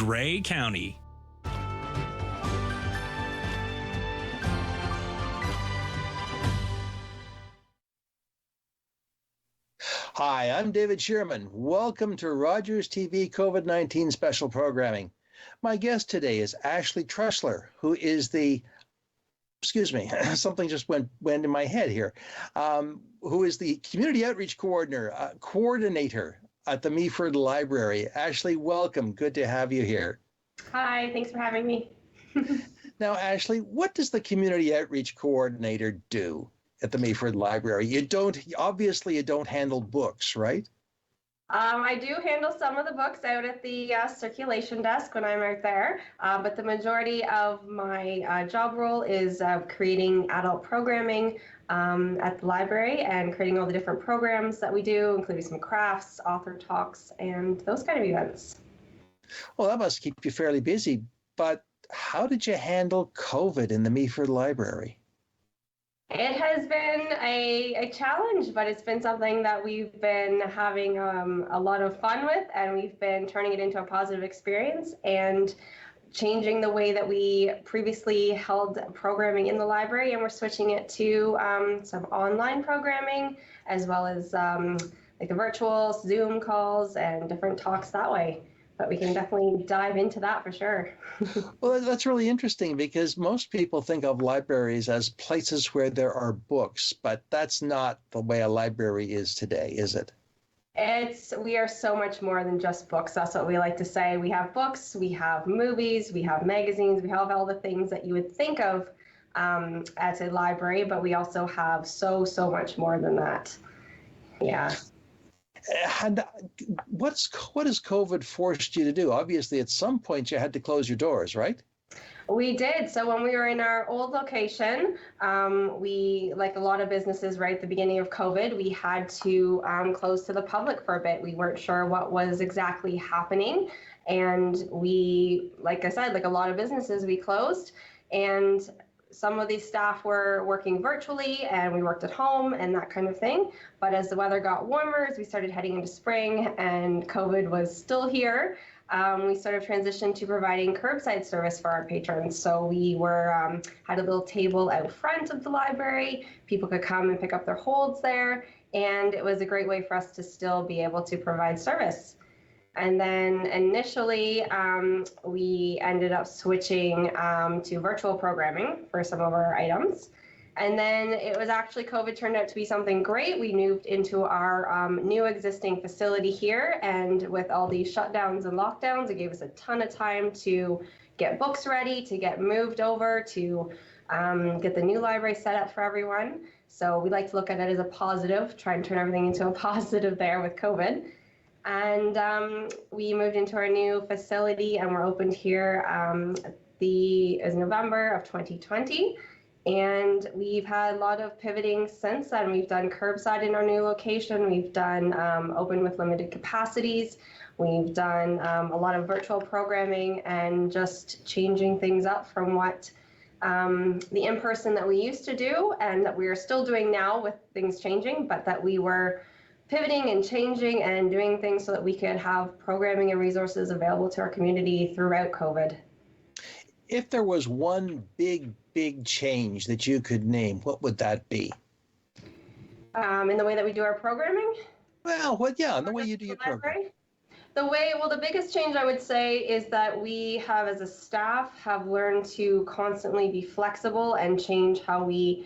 Grey County. Hi, I'm David Shearman. Welcome to Rogers TV COVID-19 special programming. My guest today is Ashley Truser, who is something just went in my head here, who is the Community Outreach Coordinator at the Meaford Library. Ashley, welcome. Good to have you here. Hi, thanks for having me. Now, Ashley, what does the Community Outreach Coordinator do at the Mayford Library? You don't handle books, right? I do handle some of the books out at the circulation desk when I'm out there, but the majority of my job role is creating adult programming at the library and creating all the different programs that we do, including some crafts, author talks, and those kind of events. Well, that must keep you fairly busy, but how did you handle COVID in the Meaford Library? It has been a challenge, but it's been something that we've been having a lot of fun with, and we've been turning it into a positive experience and changing the way that we previously held programming in the library, and we're switching it to some online programming, as well as like the virtual Zoom calls and different talks that way. But we can definitely dive into that for sure. Well, that's really interesting because most people think of libraries as places where there are books, but that's not the way a library is today, is it? We are so much more than just books. That's what we like to say. We have books, we have movies, we have magazines, we have all the things that you would think of at a library, but we also have so much more than that. Yeah. And what has COVID forced you to do? Obviously, at some point you had to close your doors, right? We did. So when we were in our old location, we, like a lot of businesses, right at the beginning of COVID, we had to close to the public for a bit. We weren't sure what was exactly happening. And we, like I said, like a lot of businesses, we closed. And some of these staff were working virtually and we worked at home and that kind of thing. But as the weather got warmer, as we started heading into spring and COVID was still here, we sort of transitioned to providing curbside service for our patrons. So we had a little table out front of the library. People could come and pick up their holds there. And it was a great way for us to still be able to provide service. And then initially, we ended up switching to virtual programming for some of our items. And then it was actually, COVID turned out to be something great. We moved into our new existing facility here. And with all these shutdowns and lockdowns, it gave us a ton of time to get books ready, to get moved over, to get the new library set up for everyone. So we like to look at it as a positive, try and turn everything into a positive there with COVID. And we moved into our new facility and we're opened here is November of 2020. And we've had a lot of pivoting since then. We've done curbside in our new location. We've done open with limited capacities. We've done a lot of virtual programming and just changing things up from what the in-person that we used to do and that we are still doing now with things changing, but that we were pivoting and changing and doing things so that we could have programming and resources available to our community throughout COVID. If there was one big change that you could name, what would that be? In the way that we do our programming? Well, in the way you do your program. The biggest change I would say is that we have, as a staff, have learned to constantly be flexible and change how we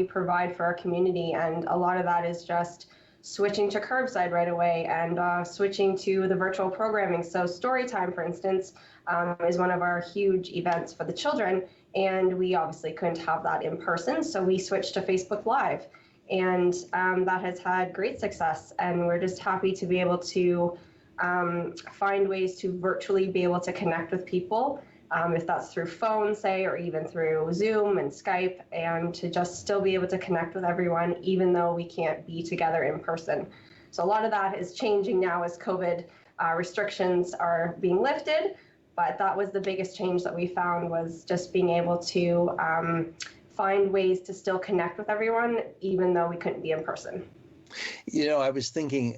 provide for our community. And a lot of that is just switching to curbside right away and switching to the virtual programming. So story time, for instance, is one of our huge events for the children. And we obviously couldn't have that in person. So we switched to Facebook Live. And that has had great success. And we're just happy to be able to find ways to virtually be able to connect with people, if that's through phone, say, or even through Zoom and Skype, and to just still be able to connect with everyone, even though we can't be together in person. So a lot of that is changing now as COVID restrictions are being lifted. But that was the biggest change that we found, was just being able to find ways to still connect with everyone, even though we couldn't be in person. You know, I was thinking,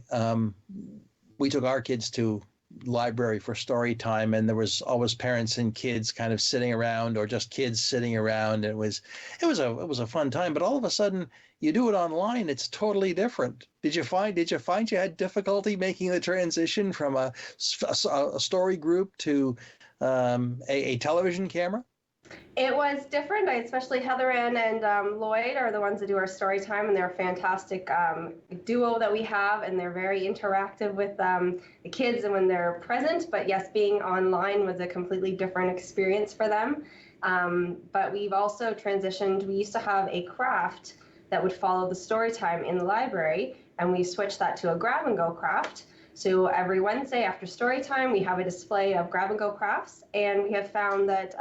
we took our kids to library for story time, and there was always parents and kids kind of sitting around, or just kids sitting around. It was a fun time. But all of a sudden, you do it online. It's totally different. Did you find you had difficulty making the transition from a story group to a television camera? It was different. Especially Heather Ann and Lloyd are the ones that do our story time, and they're a fantastic duo that we have, and they're very interactive with the kids and when they're present. But yes, being online was a completely different experience for them. But we've also transitioned. We used to have a craft that would follow the story time in the library, and we switched that to a grab and go craft. So every Wednesday after story time, we have a display of grab and go crafts, and we have found that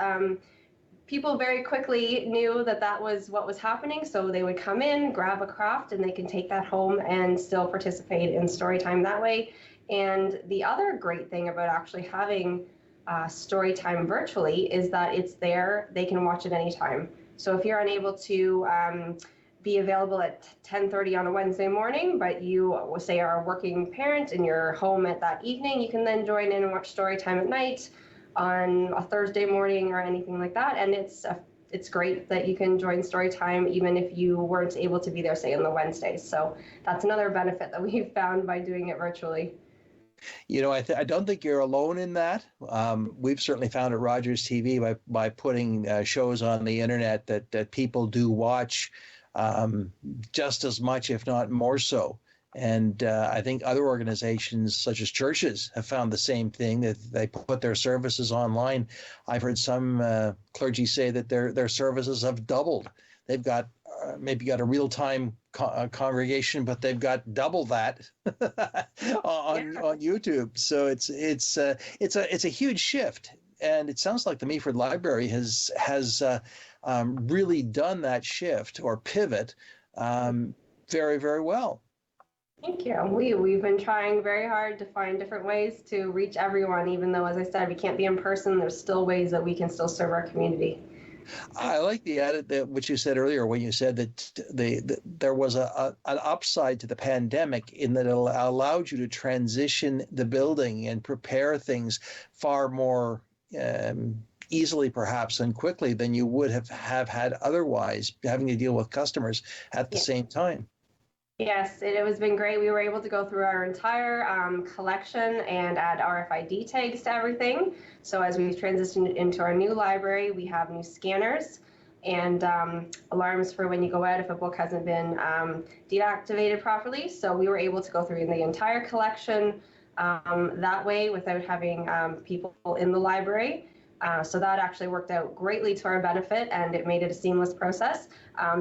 people very quickly knew that that was what was happening. So they would come in, grab a craft, and they can take that home and still participate in story time that way. And the other great thing about actually having story time virtually is that it's there, they can watch it anytime. So if you're unable to be available at 10:30 on a Wednesday morning, but you say are a working parent and you're home at that evening, you can then join in and watch story time at night on a Thursday morning or anything like that. And it's great that you can join story time even if you weren't able to be there, say, on the Wednesdays. So that's another benefit that we've found by doing it virtually. I don't think you're alone in that. We've certainly found at Rogers TV by putting shows on the internet that people do watch just as much, if not more so. And I think other organizations, such as churches, have found the same thing, that they put their services online. I've heard some clergy say that their services have doubled. They've got maybe got a real-time congregation, but they've got double that on YouTube. So it's a huge shift, and it sounds like the Meaford Library has really done that shift or pivot very, very well. Thank you. We've been trying very hard to find different ways to reach everyone, even though, as I said, we can't be in person. There's still ways that we can still serve our community. I like the added that what you said earlier when you said that there was an upside to the pandemic in that it allowed you to transition the building and prepare things far more easily, perhaps, and quickly than you would have had otherwise, having to deal with customers at the same time. Yes, it has been great. We were able to go through our entire collection and add RFID tags to everything. So as we've transitioned into our new library, we have new scanners and alarms for when you go out if a book hasn't been deactivated properly. So we were able to go through the entire collection that way without having people in the library. So that actually worked out greatly to our benefit, and it made it a seamless process.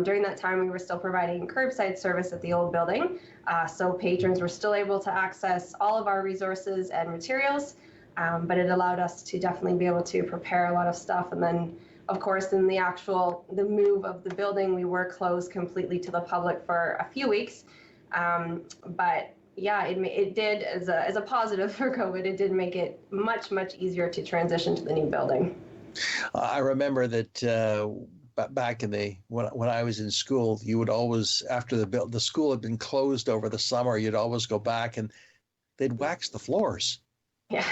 During that time, we were still providing curbside service at the old building, so patrons were still able to access all of our resources and materials, but it allowed us to definitely be able to prepare a lot of stuff. And then, of course, in the move of the building, we were closed completely to the public for a few weeks, but yeah, it did, as a positive for COVID, it did make it much, much easier to transition to the new building. I remember that back in when I was in school, you would always, after the school had been closed over the summer, you'd always go back and they'd wax the floors. Yeah.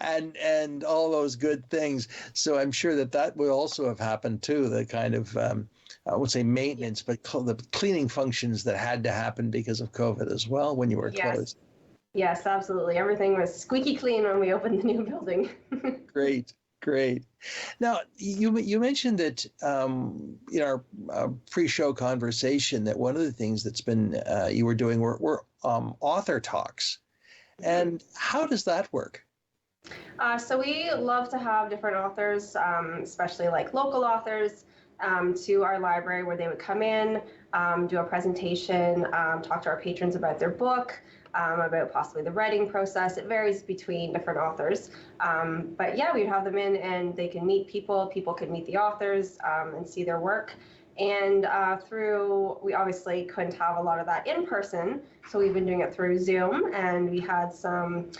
and all those good things. So I'm sure that would also have happened too, the kind of I would say maintenance, but the cleaning functions that had to happen because of COVID as well when you were closed. Yes, absolutely. Everything was squeaky clean when we opened the new building. Great. Now, you mentioned that in our pre-show conversation that one of the things that's been you were doing were author talks. And how does that work? So we love to have different authors, especially like local authors, to our library where they would come in, do a presentation, talk to our patrons about their book, about possibly the writing process. It varies between different authors. But yeah, we'd have them in and they can meet people could meet the authors and see their work. And we obviously couldn't have a lot of that in person, so we've been doing it through Zoom, and we had some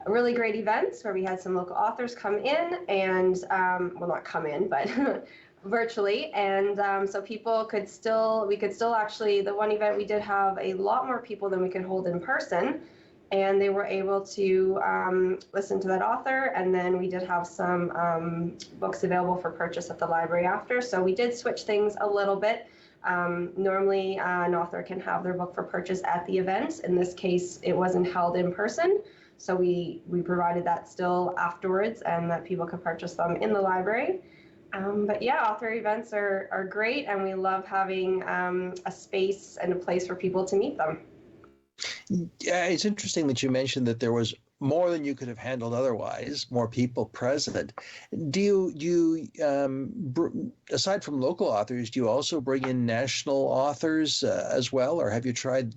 really great events where we had some local authors come in and, well, not come in, but virtually. And so we could still actually, the one event we did have a lot more people than we could hold in person. and they were able to listen to that author. And then we did have some books available for purchase at the library after. So we did switch things a little bit. Normally, an author can have their book for purchase at the event. In this case, it wasn't held in person. So we provided that still afterwards, and that people could purchase them in the library. But yeah, author events are great, and we love having a space and a place for people to meet them. Yeah, it's interesting that you mentioned that there was more than you could have handled otherwise, more people present. Do you aside from local authors, do you also bring in national authors as well, or have you tried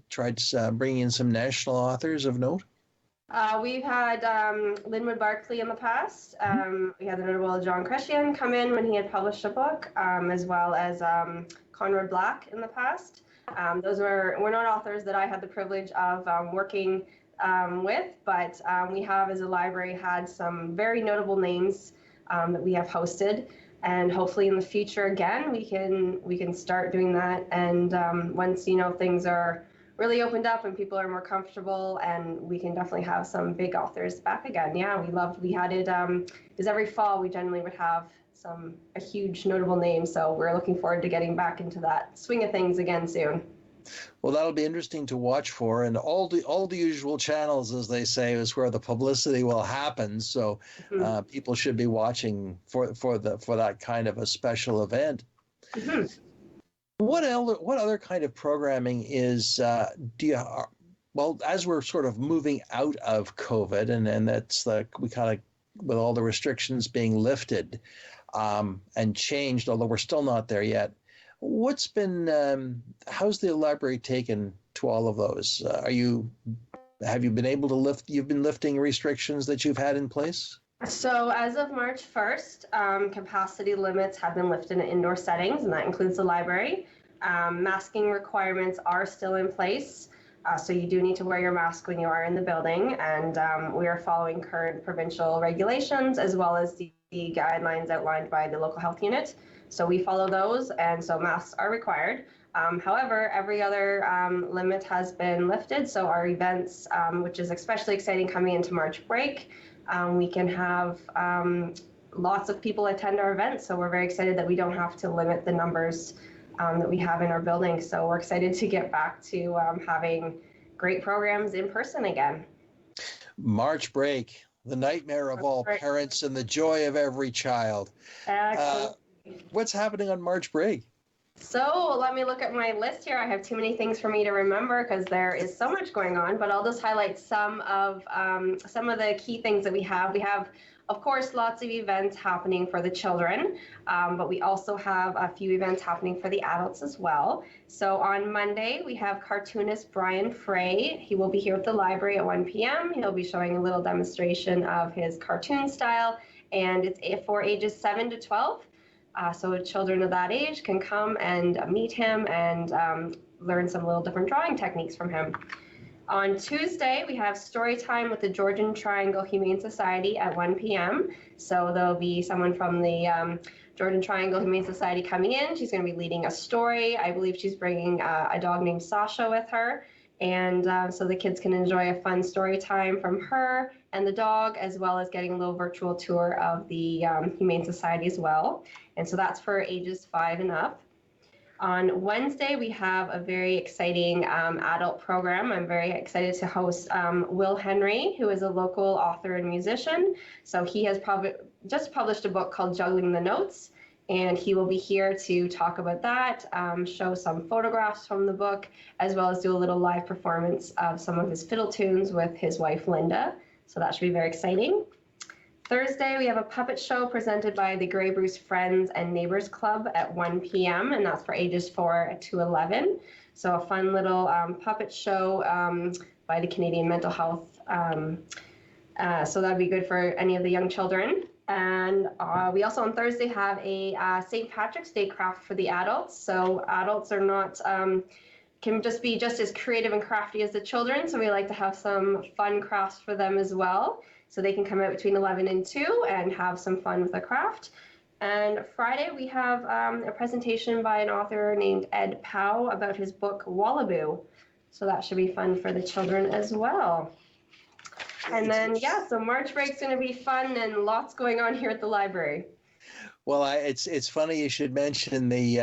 bringing in some national authors of note? We've had Linwood Barclay in the past. We had the notable John Christian come in when he had published a book, as well as Conrad Black in the past. Those were not authors that I had the privilege of working with, but we have, as a library, had some very notable names that we have hosted, and hopefully in the future again we can start doing that. And once things are really opened up and people are more comfortable, and we can definitely have some big authors back again. Yeah, we had it because every fall we generally would have a huge notable name, so we're looking forward to getting back into that swing of things again soon. Well, that'll be interesting to watch for, and all the usual channels, as they say, is where the publicity will happen. So people should be watching for that kind of a special event. Mm-hmm. What other kind of programming is well, as we're sort of moving out of COVID, and that's we kind of, with all the restrictions being lifted and changed, although we're still not there yet. How's the library taken to all of those? Have you been able to you've been lifting restrictions that you've had in place? So as of March 1st, capacity limits have been lifted in indoor settings, and that includes the library. Masking requirements are still in place, so you do need to wear your mask when you are in the building, and we are following current provincial regulations as well as the guidelines outlined by the local health unit. So we follow those, and so masks are required. However, every other limit has been lifted, so our events, which is especially exciting coming into March break, we can have lots of people attend our events, so we're very excited that we don't have to limit the numbers that we have in our building. So we're excited to get back to having great programs in person again. March break, the nightmare of all parents and the joy of every child. What's happening on March break? So let me look at my list here. I have too many things for me to remember because there is so much going on, but I'll just highlight some of the key things that we have. We have, of course, lots of events happening for the children, but we also have a few events happening for the adults as well. So on Monday, we have cartoonist Brian Frey. He will be here at the library at 1 p.m. He'll be showing a little demonstration of his cartoon style, and it's for ages 7 to 12. So children of that age can come and meet him and learn some little different drawing techniques from him. On Tuesday, we have story time with the Georgian Triangle Humane Society at 1 p.m. So there'll be someone from the Georgian Triangle Humane Society coming in. She's going to be leading a story. I believe she's bringing a dog named Sasha with her. And so the kids can enjoy a fun story time from her and the dog, as well as getting a little virtual tour of the Humane Society as well. And so that's for ages 5 and up. On Wednesday, we have a very exciting adult program. I'm very excited to host Will Henry, who is a local author and musician. So he has just published a book called Juggling the Notes, and he will be here to talk about that, show some photographs from the book, as well as do a little live performance of some of his fiddle tunes with his wife, Linda. So that should be very exciting. Thursday, we have a puppet show presented by the Grey Bruce Friends and Neighbors Club at 1 p.m., and that's for ages 4 to 11. So a fun little puppet show by the Canadian Mental Health. So that'd be good for any of the young children. And we also on Thursday have a St. Patrick's Day craft for the adults. So adults are not, can just be just as creative and crafty as the children. So we like to have some fun crafts for them as well. So they can come out between 11 and 2 and have some fun with the craft. And Friday, we have a presentation by an author named Ed Powell about his book, Wallaboo. So that should be fun for the children as well. And then, yeah, so March break's going to be fun and lots going on here at the library. Well, it's funny you should mention the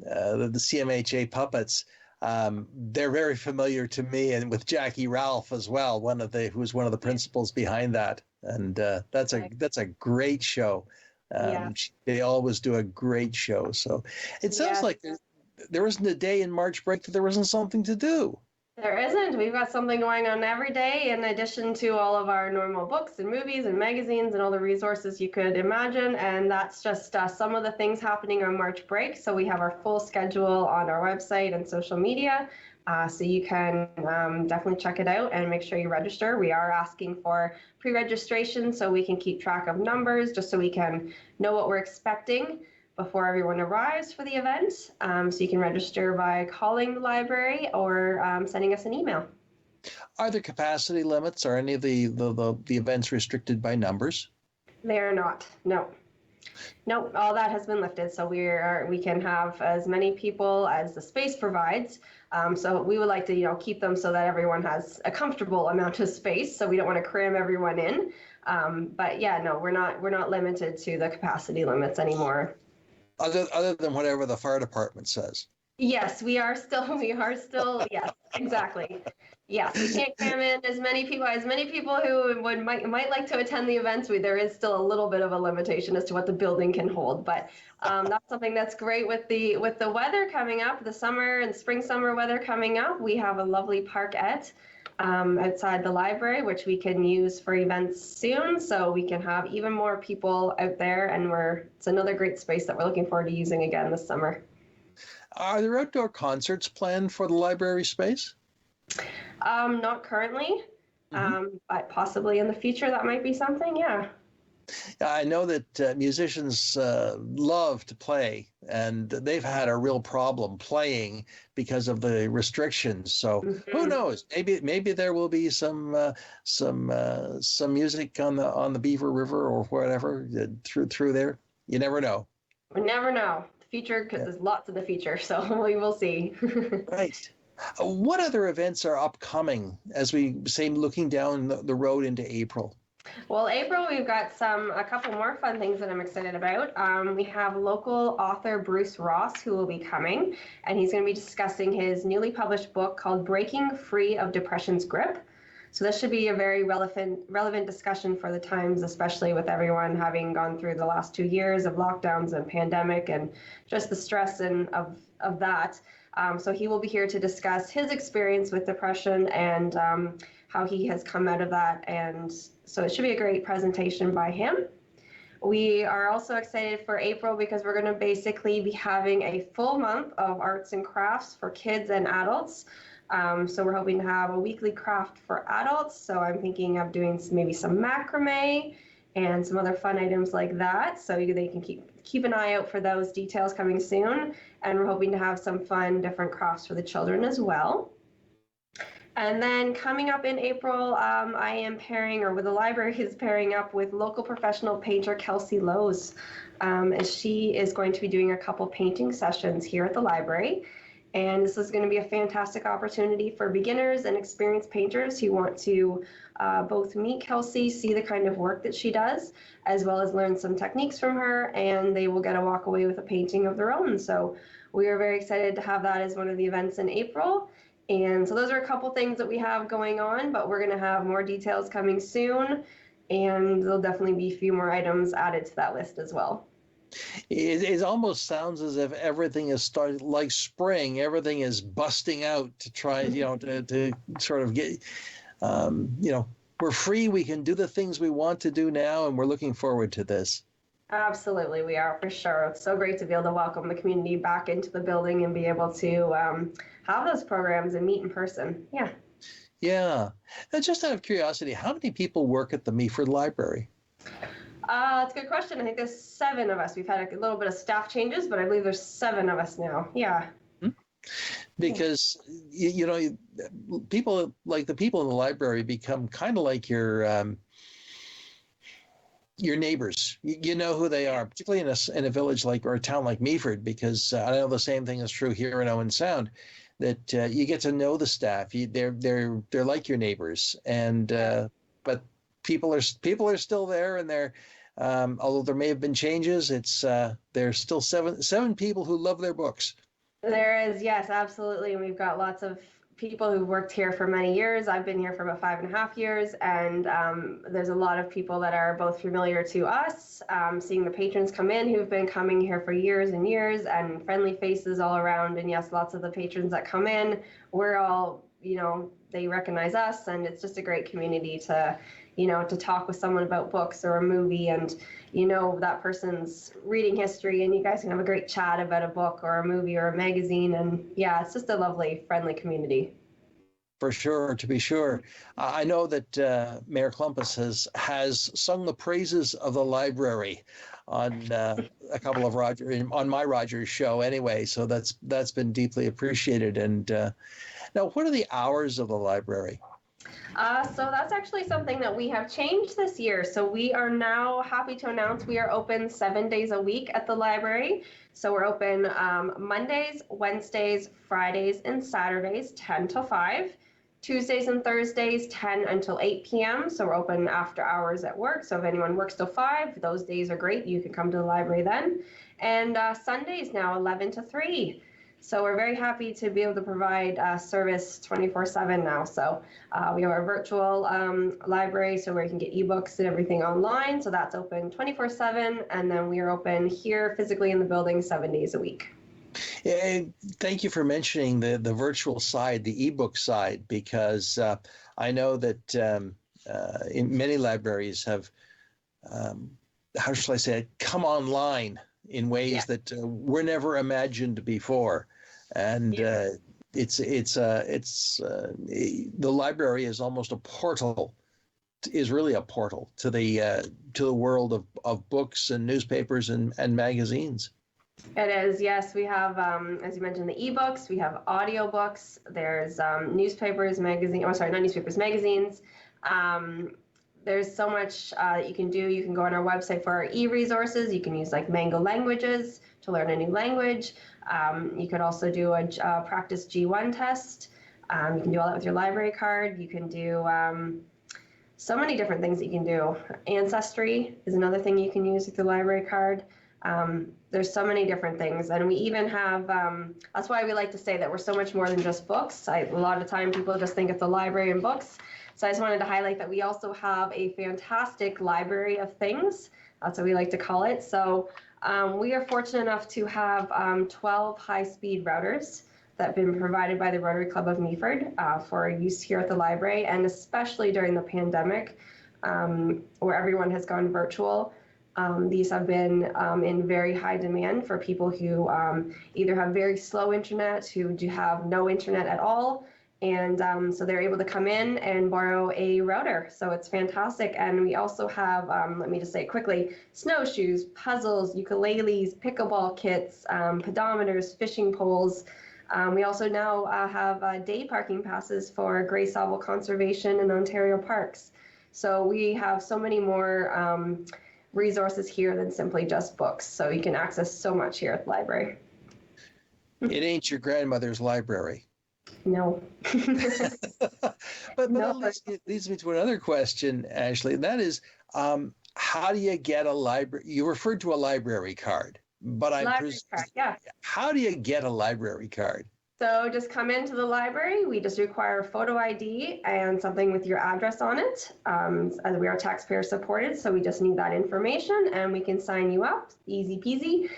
CMHA puppets. They're very familiar to me, and with Jackie Ralph as well, who's one of the principals behind that. And that's a great show. Yeah. They always do a great show. So it sounds like there isn't a day in March break that there isn't something to do. There isn't. We've got something going on every day in addition to all of our normal books and movies and magazines and all the resources you could imagine. And that's just some of the things happening on March break. So we have our full schedule on our website and social media. So you can definitely check it out and make sure you register. We are asking for pre-registration so we can keep track of numbers, just so we can know what we're expecting before everyone arrives for the event. So you can register by calling the library or sending us an email. Are there capacity limits? Are any of the events restricted by numbers? They are not. No. Nope, all that has been lifted. So we can have as many people as the space provides. So we would like to, keep them so that everyone has a comfortable amount of space. So we don't want to cram everyone in. But yeah, no, we're not limited to the capacity limits anymore. Other than whatever the fire department says. Yes, we are still, yes, exactly. Yes, we can't cram in as many people who might like to attend the events. There is still a little bit of a limitation as to what the building can hold, but that's something that's great with the weather coming up, the summer and summer weather coming up. We have a lovely parkette outside the library, which we can use for events soon. So we can have even more people out there, and it's another great space that we're looking forward to using again this summer. Are there outdoor concerts planned for the library space? Not currently, but possibly in the future that might be something, yeah. I know that musicians love to play, and they've had a real problem playing because of the restrictions. So who knows? Maybe there will be some music on the Beaver River or whatever through there. You never know. We never know the future, because there's lots in the future. So we will see. Right. What other events are upcoming as we say, looking down the road into April? Well, April, we've got a couple more fun things that I'm excited about. We have local author Bruce Ross, who will be coming, and he's going to be discussing his newly published book called Breaking Free of Depression's Grip. So this should be a very relevant discussion for the times, especially with everyone having gone through the last 2 years of lockdowns and pandemic and just the stress of that. So he will be here to discuss his experience with depression and how he has come out of that. And so it should be a great presentation by him. We are also excited for April because we're going to basically be having a full month of arts and crafts for kids and adults. So we're hoping to have a weekly craft for adults. So I'm thinking of doing maybe some macrame and some other fun items like that. So they can keep an eye out for those details coming soon. And we're hoping to have some fun different crafts for the children as well. And then coming up in April, I am the library is pairing up with local professional painter Kelsey Lowe's. And she is going to be doing a couple painting sessions here at the library. And this is going to be a fantastic opportunity for beginners and experienced painters who want to both meet Kelsey, see the kind of work that she does, as well as learn some techniques from her, and they will get to walk away with a painting of their own. So we are very excited to have that as one of the events in April. And so those are a couple things that we have going on, but we're going to have more details coming soon, and there'll definitely be a few more items added to that list as well. It almost sounds as if everything is starting like spring. Everything is busting out to try, to sort of get, we're free. We can do the things we want to do now, and we're looking forward to this. Absolutely, we are, for sure. It's so great to be able to welcome the community back into the building and be able to have those programs and meet in person. Yeah. Yeah. And just out of curiosity, how many people work at the Meaford Library? It's a good question. I think there's 7 of us. We've had a little bit of staff changes, but I believe there's 7 of us now. Yeah. Because, people like the people in the library become kind of like your neighbors. You know who they are, particularly in a village or a town like Meaford, because I know the same thing is true here in Owen Sound, that you get to know the staff. They're like your neighbors, and but people are still there, and they're although there may have been changes, it's there's still seven people who love their books. There is, yes, absolutely. And we've got lots of people who've worked here for many years. I've been here for about 5.5 years, and there's a lot of people that are both familiar to us, seeing the patrons come in who've been coming here for years and years, and friendly faces all around. And yes, lots of the patrons that come in, we're all, they recognize us, and it's just a great community to, to talk with someone about books or a movie, and that person's reading history, and you guys can have a great chat about a book or a movie or a magazine. And yeah, it's just a lovely, friendly community. For sure, to be sure. I know that Mayor Klumpus has sung the praises of the library on a couple of on my Rogers show anyway, so that's been deeply appreciated. And now, what are the hours of the library? So that's actually something that we have changed this year. So we are now happy to announce we are open 7 days a week at the library. So we're open Mondays, Wednesdays, Fridays, and Saturdays, 10 to 5. Tuesdays and Thursdays, 10 until 8 p.m. So we're open after hours at work. So if anyone works till 5, those days are great. You can come to the library then. And Sundays now, 11 to 3. So we're very happy to be able to provide service 24/7 now. So we have our virtual library, so where you can get ebooks and everything online. So that's open 24/7, and then we are open here physically in the building 7 days a week. Yeah, thank you for mentioning the virtual side, the ebook side, because I know that in many libraries have, how shall I say it, come online in ways that were never imagined before, and the library is almost a portal, is really a portal to the world of books and newspapers and magazines. It is, yes. We have, as you mentioned, the ebooks. We have audiobooks. There's newspapers, magazines. Oh, sorry, not newspapers, magazines. There's so much that you can do. You can go on our website for our e-resources. You can use like Mango Languages to learn a new language. You could also do a practice G1 test. You can do all that with your library card. You can do so many different things that you can do. Ancestry is another thing you can use with your library card. There's so many different things, and we even have, that's why we like to say that we're so much more than just books. A lot of time people just think it's the library and books. So I just wanted to highlight that we also have a fantastic library of things. That's what we like to call it. So we are fortunate enough to have 12 high-speed routers that have been provided by the Rotary Club of Meaford for use here at the library, and especially during the pandemic where everyone has gone virtual. These have been in very high demand for people who either have very slow internet, who do have no internet at all, and so they're able to come in and borrow a router. So it's fantastic. And we also have, let me just say quickly, snowshoes, puzzles, ukuleles, pickleball kits, pedometers, fishing poles. We also now have day parking passes for Grey Sauble Conservation and Ontario Parks. So we have so many more resources here than simply just books. So you can access so much here at the library. It ain't your grandmother's library. No. but no. That leads me to another question, Ashley, and that is, how do you get a library? You referred to a library card, but how do you get a library card? So just come into the library. We just require a photo ID and something with your address on it, as we are taxpayer supported. So we just need that information and we can sign you up. Easy peasy.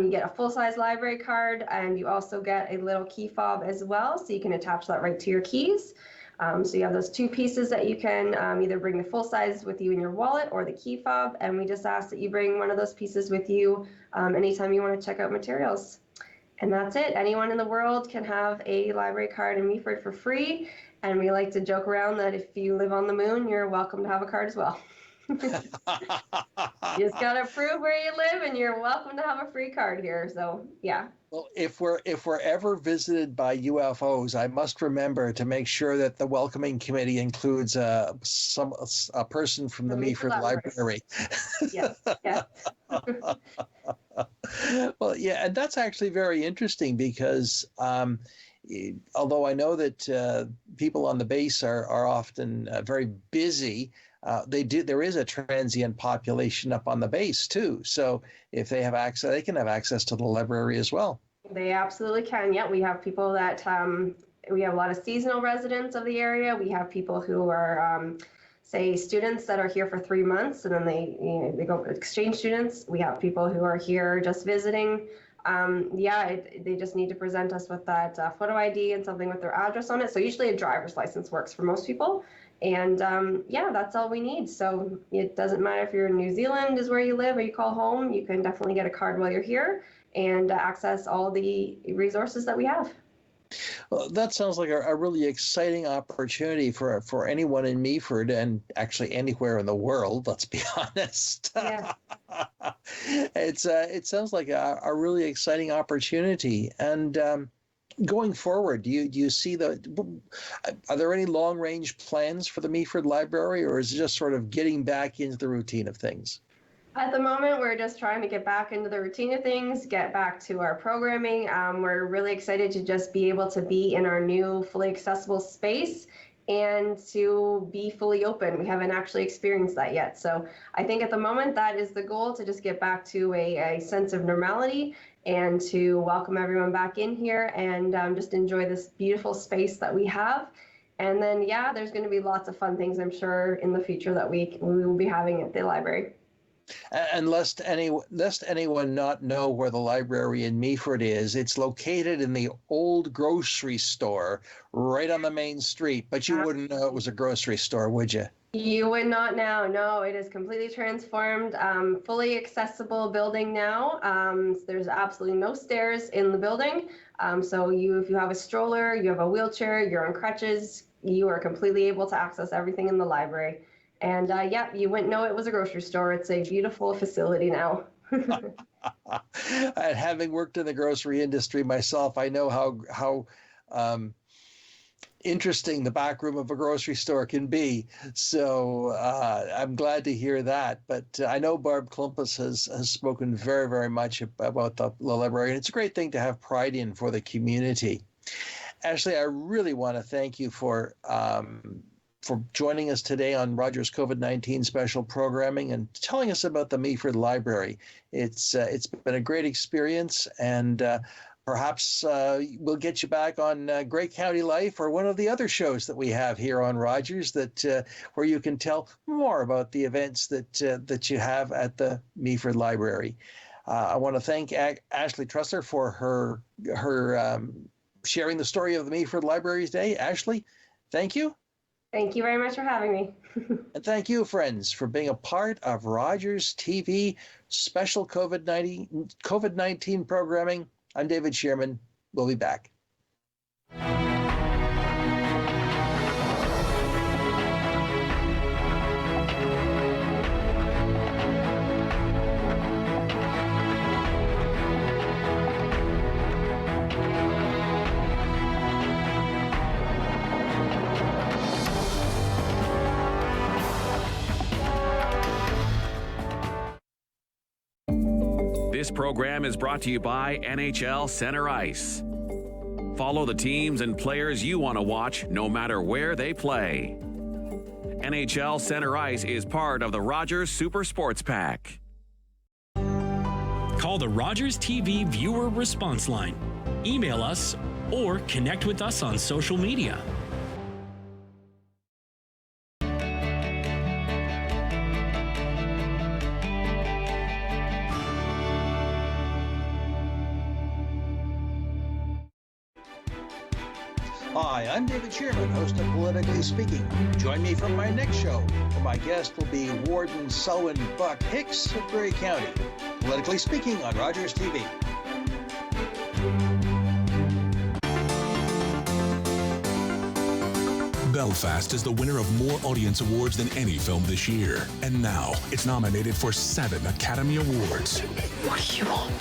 You get a full-size library card, and you also get a little key fob as well. So you can attach that right to your keys. So you have those two pieces that you can either bring the full size with you in your wallet or the key fob. And we just ask that you bring one of those pieces with you anytime you want to check out materials. And that's it. Anyone in the world can have a library card in Meaford for free. And we like to joke around that if you live on the moon, you're welcome to have a card as well. You just got to prove where you live and you're welcome to have a free card here. So, yeah. Well, if we're ever visited by UFOs, I must remember to make sure that the welcoming committee includes a person from the Meaford Library. Yes, yes. Well, yeah, and that's actually very interesting because although I know that people on the base are often very busy, there is a transient population up on the base too. So if they have access, they can have access to the library as well. They absolutely can. Yeah, we have people that we have a lot of seasonal residents of the area. We have people who are say students that are here for 3 months and then they go exchange students. We have people who are here just visiting. They just need to present us with that photo ID and something with their address on it. So usually a driver's license works for most people. And that's all we need. So it doesn't matter if you're in New Zealand is where you live or you call home, you can definitely get a card while you're here and access all the resources that we have. Well, that sounds like a really exciting opportunity for anyone in Meaford and actually anywhere in the world, let's be honest. Yeah. It sounds like a really exciting opportunity. And going forward, do you see are there any long range plans for the Meaford Library, or is it just sort of getting back into the routine of things? At the moment, we're just trying to get back into the routine of things, get back to our programming. We're really excited to just be able to be in our new fully accessible space and to be fully open. We haven't actually experienced that yet. So I think at the moment that is the goal, to just get back to a sense of normality and to welcome everyone back in here and just enjoy this beautiful space that we have. And then, there's going to be lots of fun things, I'm sure, in the future that we will be having at the library. And lest anyone not know where the library in Meaford is, it's located in the old grocery store right on the main street. But you wouldn't know it was a grocery store, would you? You would not now. No, it is completely transformed, fully accessible building now. There's absolutely no stairs in the building. So if you have a stroller, you have a wheelchair, you're on crutches, you are completely able to access everything in the library. And you wouldn't know it was a grocery store. It's a beautiful facility now. And having worked in the grocery industry myself, I know how interesting the back room of a grocery store can be. So I'm glad to hear that. But I know Barb Klumpus has spoken very, very much about the library. And it's a great thing to have pride in for the community. Ashley, I really want to thank you for joining us today on Rogers COVID-19 special programming and telling us about the Meaford Library. It's been a great experience, and perhaps we'll get you back on Grey County Life or one of the other shows that we have here on Rogers where you can tell more about the events that you have at the Meaford Library. I want to thank Ashley Truser for her sharing the story of the Meaford Library today. Ashley, thank you. Thank you very much for having me. And thank you, friends, for being a part of Rogers TV special COVID-19 programming. I'm David Shearman. We'll be back. This program is brought to you by NHL Center Ice. Follow the teams and players you want to watch no matter where they play. NHL Center Ice is part of the Rogers Super Sports Pack. Call the Rogers TV viewer response line. Email us or connect with us on social media. Hi, I'm David Shearman, host of Politically Speaking. Join me for my next show, where my guest will be Warden Selwyn Buck Hicks of Grey County. Politically Speaking on Rogers TV. Belfast is the winner of more audience awards than any film this year. And now it's nominated for 7 Academy Awards. What do you want?